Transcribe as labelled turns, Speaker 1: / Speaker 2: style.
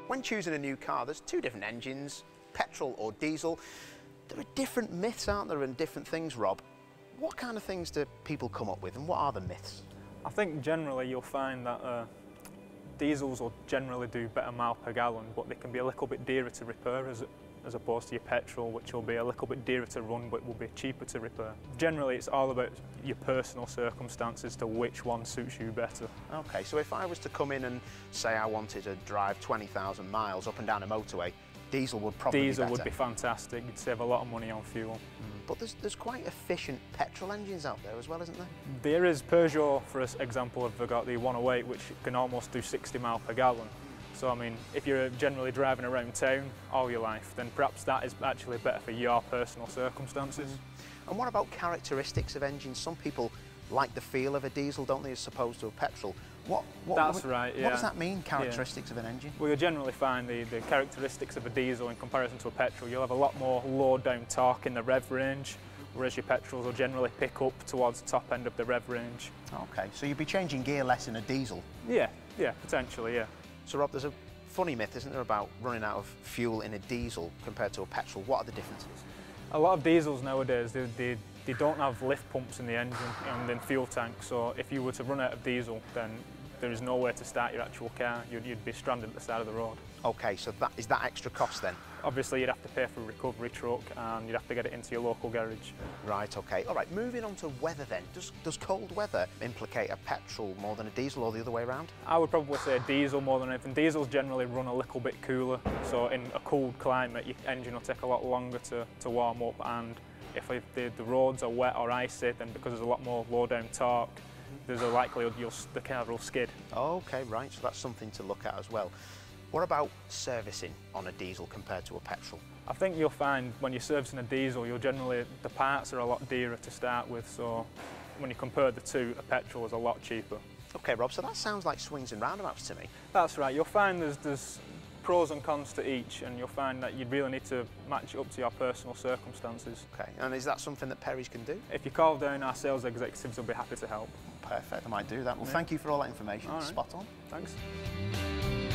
Speaker 1: When choosing a new car, there's two different engines, petrol or diesel. There are different myths, aren't there, and different things, Rob. What kind of things do people come up with, and what are the myths?
Speaker 2: I think generally you'll find that diesels will generally do better mile per gallon, but they can be a little bit dearer to repair as opposed to your petrol, which will be a little bit dearer to run but will be cheaper to repair. Generally it's all about your personal circumstances to which one suits you better.
Speaker 1: Okay, so if I was to come in and say I wanted to drive 20,000 miles up and down a motorway, diesel would probably be better.
Speaker 2: Diesel would be fantastic, you'd save a lot of money on fuel.
Speaker 1: But there's quite efficient petrol engines out there as well, isn't there?
Speaker 2: There is. Peugeot, for example, have got the 108, which can almost do 60 miles per gallon. So I mean, if you're generally driving around town all your life, then perhaps that is actually better for your personal circumstances.
Speaker 1: And what about characteristics of engines? Some people like the feel of a diesel, don't they, as opposed to a petrol?
Speaker 2: That's right, yeah.
Speaker 1: What does that mean, characteristics of an engine?
Speaker 2: Well, you'll generally find the characteristics of a diesel in comparison to a petrol. You'll have a lot more low-down torque in the rev range, whereas your petrols will generally pick up towards the top end of the rev range.
Speaker 1: Okay, so you'd be changing gear less in a diesel?
Speaker 2: Yeah, potentially, yeah.
Speaker 1: So Rob, there's a funny myth, isn't there, about running out of fuel in a diesel compared to a petrol. What are the differences?
Speaker 2: A lot of diesels nowadays, they don't have lift pumps in the engine and in fuel tank, so if you were to run out of diesel, then there is no way to start your actual car. You'd be stranded at the side of the road. Okay, so is that extra cost then? Obviously you'd have to pay for a recovery truck and you'd have to get it into your local garage.
Speaker 1: Right, okay. All right, moving on to weather then. Does cold weather implicate a petrol more than a diesel, or the other way around?
Speaker 2: I would probably say diesel more than anything. Diesels generally run a little bit cooler, so in a cold climate your engine will take a lot longer to warm up, and if the roads are wet or icy, then because there's a lot more low down torque, there's a likelihood the car will skid.
Speaker 1: Okay, right, so that's something to look at as well. What about servicing on a diesel compared to a petrol?
Speaker 2: I think you'll find when you're servicing a diesel, the parts are a lot dearer to start with, so when you compare the two, a petrol is a lot cheaper.
Speaker 1: Okay, Rob, so that sounds like swings and roundabouts to me.
Speaker 2: That's right, you'll find there's pros and cons to each, and you'll find that you'd really need to match it up to your personal circumstances.
Speaker 1: Okay, and is that something that Perry's can do?
Speaker 2: If you call down, our sales executives will be happy to help.
Speaker 1: Perfect, I might do that. Well, thank you for all that information.
Speaker 2: All right.
Speaker 1: Spot on.
Speaker 2: Thanks.